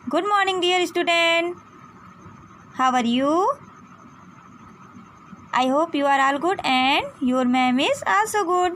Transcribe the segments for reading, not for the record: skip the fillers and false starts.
Good morning, dear student. How are you? I hope you are all good and your ma'am is also good.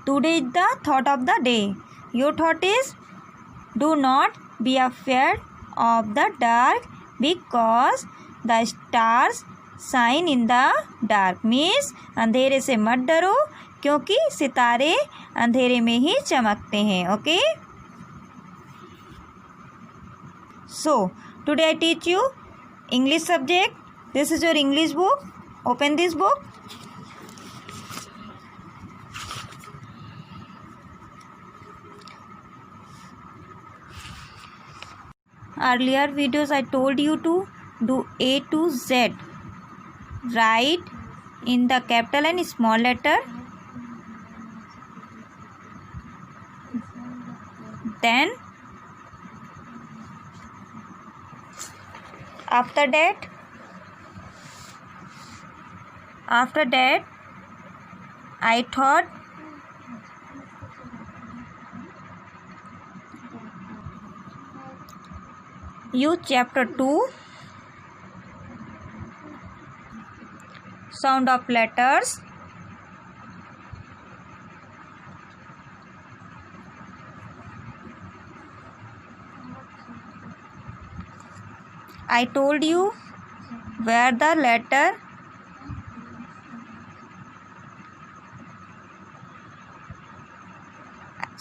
Today is the thought of the day. Your thought is, do not be afraid of the dark because the stars shine in the dark. Means अंधेरे से मत डरो क्योंकि सितारे अंधेरे में ही चमकते हैं. Okay? So, today I teach you English subject. This is your English book. Open this book. Earlier videos I told you to do A to Z. Write in the capital and small letter. Then after that I thought you chapter 2 sound of letters. I told you where the letter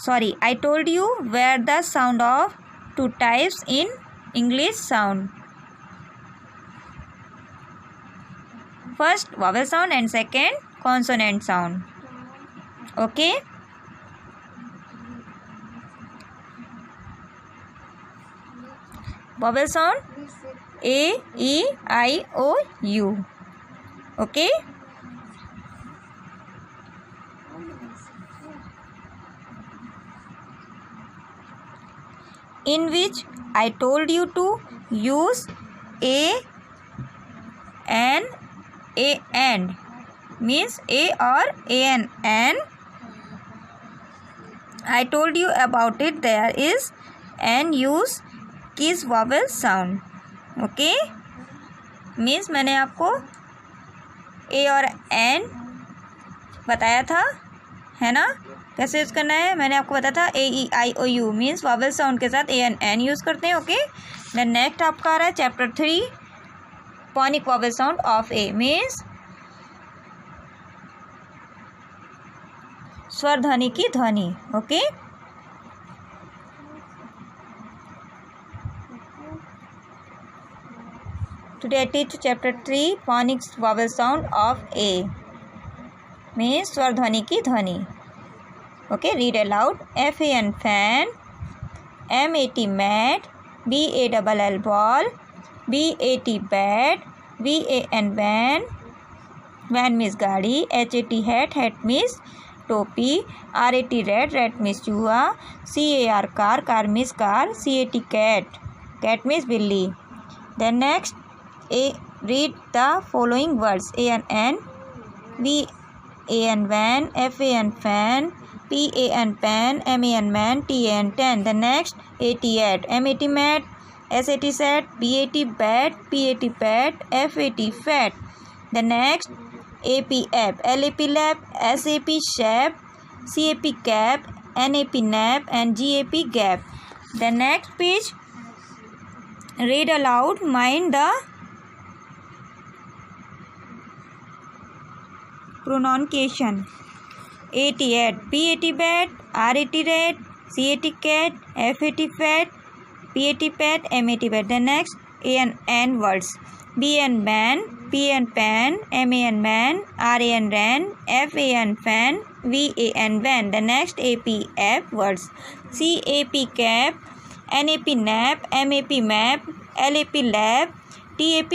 I told you where the sound of two types in English sound. First vowel sound and second consonant sound. Okay? Vowel sound A, E, I, O, U. Okay? In which I told you to use A and A and. Means A or A and. I told you about it. There is and use किस vowel sound. Okay means मैंने आपको ए और N बताया था, है ना, कैसे use करना है. मैंने आपको बताया था ए ई आई ओ यू मीन्स वॉवेल साउंड के साथ ए एन एन यूज़ करते हैं. ओके देन नेक्स्ट आपका आ रहा है chapter 3 phonic vowel sound of A means स्वर ध्वनि की ध्वनि. Okay Today I teach chapter 3 phonics vowel sound of A means स्वर ध्वनि की ध्वनि. Okay, read aloud. FAN fan, MAT mat, BALL ball, BAT bat, VAN van, van means गाड़ी, HAT hat, hat means टोपी, RAT rat, rat means चूहा, CAR car, car means car, CAT cat, cat means बिल्ली. Then next read the following words: A and N, V A and van, F A and fan, P A and pan, M A and man, T A and ten. The next A T at, M A T mat, S A T set, B A T bat, P A T pat, F A T fat. The next A P app, L A P lap, S A P shap, C A P cap, N A P nap, and G A P gap. The next page read aloud. Mind the pronunciation. AT at, BAT bat, RAT rat, CAT cat, FAT fat, PAT pat, MAT bat. The next A and N words: B and ban, P and pan, MA and man, RA and ran, FA and fan, VA and van. The next APF words: CAP cap, NAP nap, MAP map, LAP lab, TAP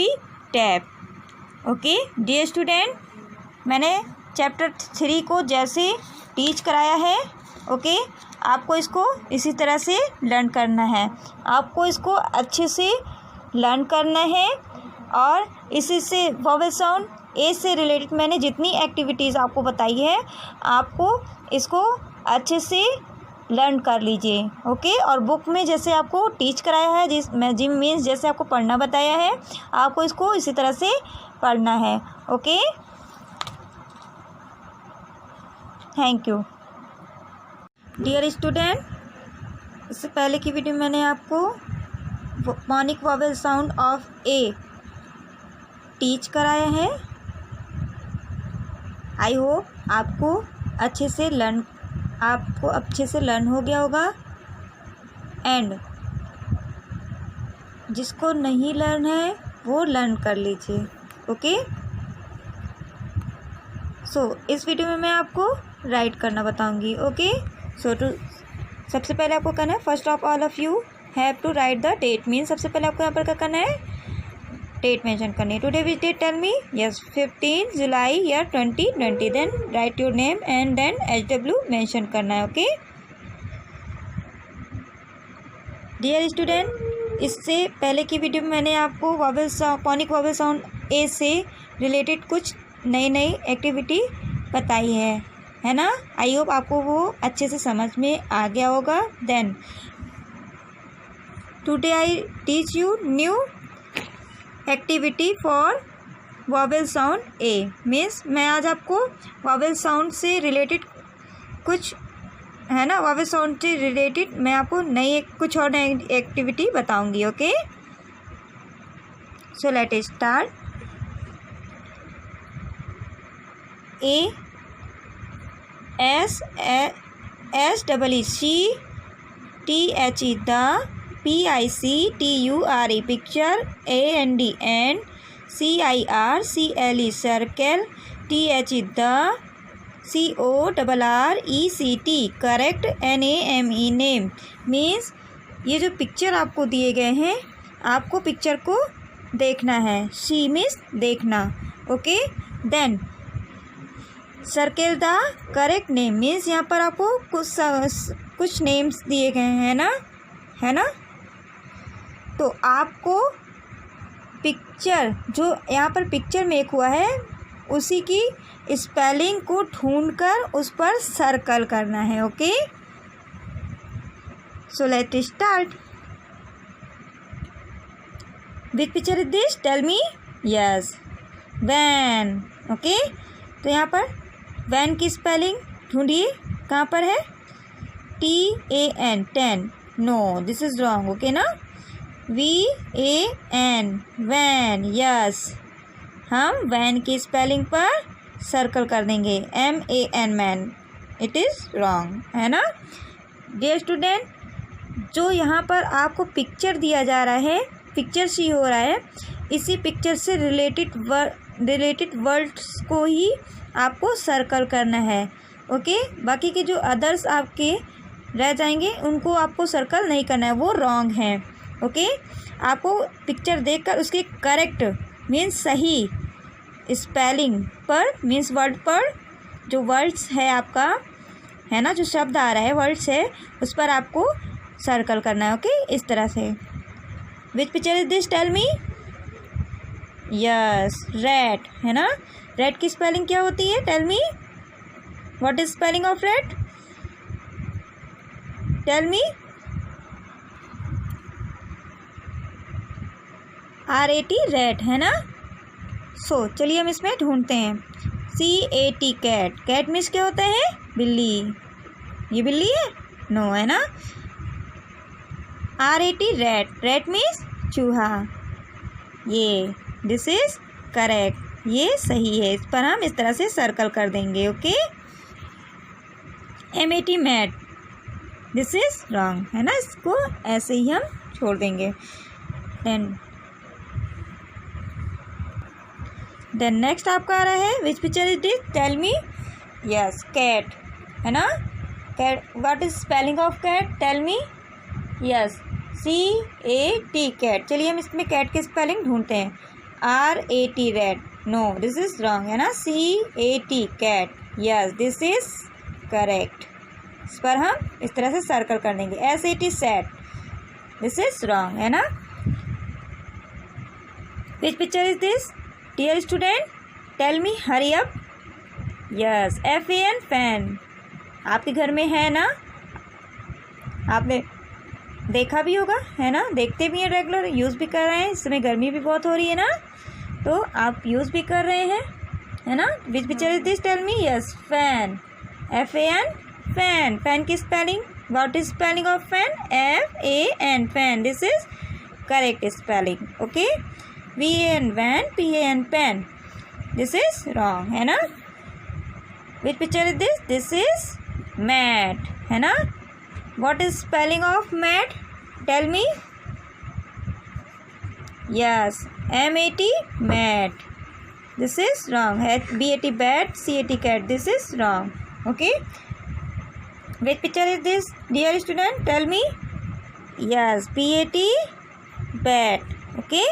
tap. Okay dear student, मैंने chapter 3 को जैसे teach कराया है, okay आपको इसको इसी तरह से लर्न करना है. आपको इसको अच्छे से लर्न करना है और इसी से वॉवेल साउंड ए से रिलेटेड मैंने जितनी एक्टिविटीज़ आपको बताई है आपको इसको अच्छे से लर्न कर लीजिए। ओके, और बुक में जैसे आपको टीच कराया है, जिम मीन्स जैसे आपको पढ़ना बताया है, आपको इसको इसी तरह से पढ़ना है। Okay, thank you dear student. इससे पहले की वीडियो में मैंने आपको मॉनिक vowel sound of A teach कराया है। आई होप आपको अच्छे से लर्न हो गया होगा। एंड जिसको नहीं लर्न है वो लर्न कर लीजिए। ओके, सो इस वीडियो में मैं आपको राइट करना बताऊंगी। ओके, सबसे पहले आपको करना है, first of all of you have to write the date. Mean सबसे पहले आपको यहाँ पर क्या करना है, डेट मेंशन करनी है। Today which date, tell me. Yes, 15 July year 2020। Then write your name and then HW mention करना है। ओके डियर स्टूडेंट, इससे पहले की वीडियो में मैंने आपको पॉनिक वॉवेल साउंड ए से रिलेटेड कुछ नई एक्टिविटी बताई है ना। आई होप आपको वो अच्छे से समझ में आ गया होगा। Then today I teach you new activity for vowel sound A. Means मैं आज आपको वॉवेल साउंड से रिलेटेड कुछ है ना, वॉवेल साउंड से रिलेटेड मैं आपको कुछ और नई एक्टिविटी बताऊंगी। Okay, so let start. A SECTHE the, PICTURE picture, AND and, CIRCLE circle, THE the, CORRECT correct, NAME name. Means ये जो पिक्चर आपको दिए गए हैं, आपको पिक्चर को देखना है। सी मीन्स देखना। Okay, then circle the correct name. Means यहाँ पर आपको कुछ नेम्स दिए गए हैं ना, है ना। तो आपको पिक्चर जो यहाँ पर पिक्चर मेक हुआ है उसी की स्पेलिंग को ढूंढकर उस पर सर्कल करना है। Okay, so let start. Which picture is this, tell me. Yes, van. Okay, तो यहाँ पर वैन की स्पेलिंग ढूंढिए, कहाँ पर है, TAN, 10। No, this is wrong. Okay ना, VAN, वैन। यस, हम वैन की स्पेलिंग पर सर्कल कर देंगे, MAN, man. It is wrong, है ना। डियर स्टूडेंट, जो यहाँ पर आपको पिक्चर दिया जा रहा है, पिक्चर सी हो रहा है, इसी पिक्चर से रिलेटेड वर्ड्स को ही आपको सर्कल करना है। ओके, बाकी के जो अदर्स आपके रह जाएंगे उनको आपको सर्कल नहीं करना है, वो रॉन्ग हैं। ओके, आपको पिक्चर देखकर उसके करेक्ट मीन्स सही स्पेलिंग पर, मीन्स वर्ड पर जो वर्ड्स है आपका, है ना, जो शब्द आ रहा है, वर्ड्स है, उस पर आपको सर्कल करना है। ओके, इस तरह से। Which picture is this, tell me. Yes, rat, है ना। रेड की स्पेलिंग क्या होती है, tell me. What is spelling of rat, tell me. RAT, rat, है ना। सो चलिए हम इसमें ढूंढते हैं। CAT, cat. कैट मीन्स क्या होता है, बिल्ली। ये बिल्ली है, नो, है ना। RAT, red. रेड मीन्स चूहा। ये, दिस इज करेक्ट, ये सही है। इस पर हम इस तरह से सर्कल कर देंगे। Okay, MAT, mat. This is wrong, है ना, इसको ऐसे ही हम छोड़ देंगे। देन नेक्स्ट आपका आ रहा है, which picture is this, tell me. Yes, cat, है ना। Cat, what is spelling of cat, tell me. Yes, CAT, cat. चलिए हम इसमें कैट की स्पेलिंग ढूंढते हैं। RAT, rat. No, this is wrong, है ना। CAT, cat. Yes, this is correct. इस पर हम इस तरह से सर्कल कर देंगे। SAT, sat. This is wrong, है ना। Which picture is this, dear student, tell me, hurry up. Yes, FAN, fan. आपके घर में है ना, आपने देखा भी होगा, है ना, देखते भी हैं, रेगुलर यूज़ भी कर रहे हैं। इस समय गर्मी भी बहुत हो रही है ना, तो आप यूज़ भी कर रहे हैं, है ना। Which picture is this, tell me. Yes, fan, FAN, fan. Fan की spelling, what is spelling of fan? FAN, fan. This is correct spelling, okay. VAN, van, PAN, pan. This is wrong, है ना। Which picture is this? This is mat, है ना। What is spelling of mat? Tell me. Yes, MAT, mat. This is wrong. BAT, bat, CAT, cat. This is wrong. Okay. Which picture is this, dear student? Tell me. Yes, BAT, bat. Okay.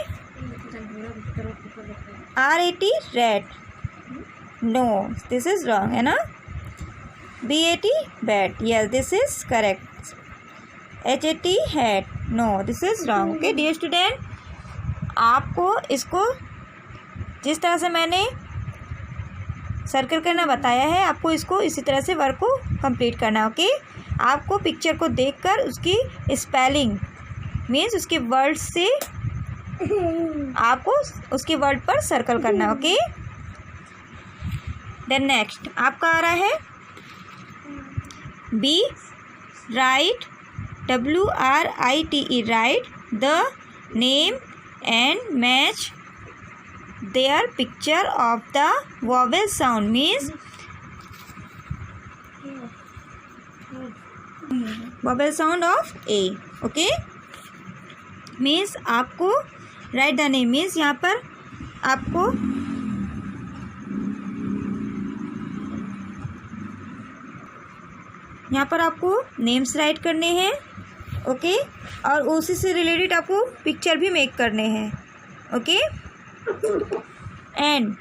RAT, rat. No, this is wrong, है ना. BAT, bat. Yes, this is correct. HAT, hat. No, this is wrong. Okay, dear student. आपको इसको जिस तरह से मैंने circle करना बताया है, आपको इसको इसी तरह से वर्क को कंप्लीट करना है, ओके। आपको पिक्चर को देखकर उसकी स्पेलिंग मीन्स उसके वर्ड से आपको उसके वर्ड पर सर्कल करना है, ओके। देन नेक्स्ट आपका आ रहा है B, write, WRITE, write the name and match their picture of the vowel sound, means vowel sound of A, okay। means आपको write the name, means यहाँ पर आपको नेम्स राइट करने हैं, ओके। और उसी से रिलेटेड आपको पिक्चर भी मेक करने हैं, ओके। एंड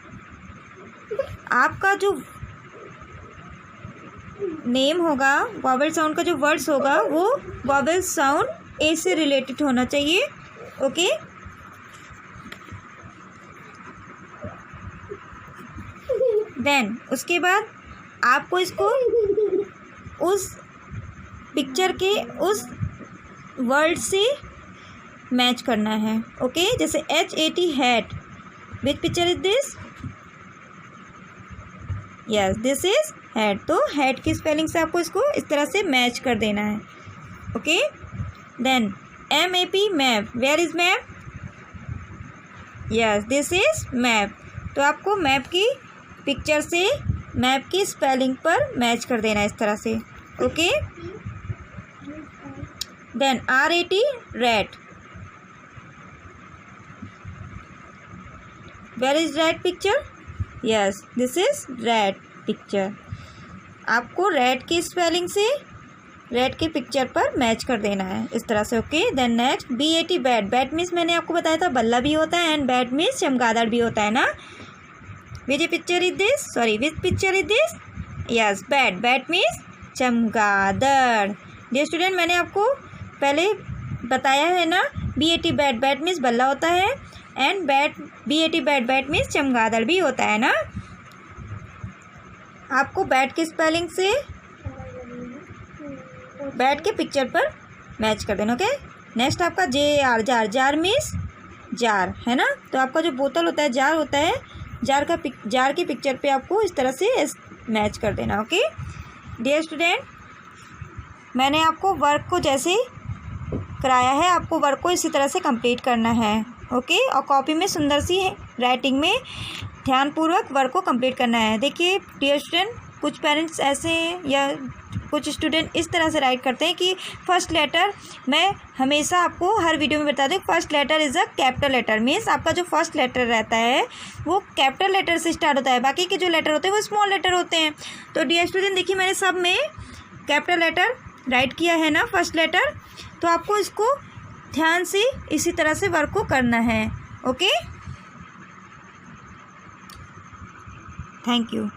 आपका जो नेम होगा, वॉवेल साउंड का जो वर्ड्स होगा, वो वॉवेल साउंड ए से रिलेटेड होना चाहिए, ओके। देन उसके बाद आपको इसको उस पिक्चर के उस वर्ड से मैच करना है, ओके। जैसे HAT, hat. Which picture is this? Yes, this is hat. तो हैट की स्पेलिंग से आपको इसको इस तरह से मैच कर देना है, okay. Then MAP, map. Where is map? Yes, this is map. तो आपको मैप की पिक्चर से मैप की स्पेलिंग पर मैच कर देना है इस तरह से, okay. Then RAT, rat. Where is rat picture? Yes, this is rat picture. आपको rat की स्पेलिंग से rat के पिक्चर पर मैच कर देना है इस तरह से, okay. Then next BAT, bat. Bat means मैंने आपको बताया था बल्ला भी होता है, एंड बैट मीन्स चमगादड़ भी होता है ना। Which picture is this? Sorry, which picture is this? Yes, bat. Bat means चमगादड़। डियर स्टूडेंट, मैंने आपको पहले बताया है ना, BAT, बैट। बैट मीन्स बल्ला होता है, and bat, BAT, bat. Bat means चमगादड़ भी होता है ना। आपको बैट की स्पेलिंग से बैट के पिक्चर पर मैच कर देना, ओके। नेक्स्ट आपका JAR, jar. Jar means jar, है ना। तो आपका जो बोतल होता है, जार होता है, जार की पिक्चर पे आपको इस तरह से मैच कर देना, ओके। डियर स्टूडेंट, मैंने आपको वर्क को जैसे कराया है, आपको वर्क को इसी तरह से कंप्लीट करना है, ओके। और कॉपी में सुंदर सी राइटिंग में ध्यानपूर्वक वर्क को कंप्लीट करना है। देखिए डियर स्टूडेंट, कुछ पेरेंट्स ऐसे हैं या कुछ स्टूडेंट इस तरह से राइट करते हैं कि फर्स्ट लेटर, मैं हमेशा आपको हर वीडियो में बता दूँ, first letter is a capital letter. Means आपका जो फर्स्ट लेटर रहता है वो कैपिटल लेटर से स्टार्ट होता है, बाकी के जो लेटर होते हैं वो स्मॉल लेटर होते हैं। तो डियर स्टूडेंट देखिए, मैंने सब में कैपिटल लेटर राइट किया है ना, फर्स्ट लेटर। तो आपको इसको ध्यान से इसी तरह से वर्क को करना है, ओके। Thank you.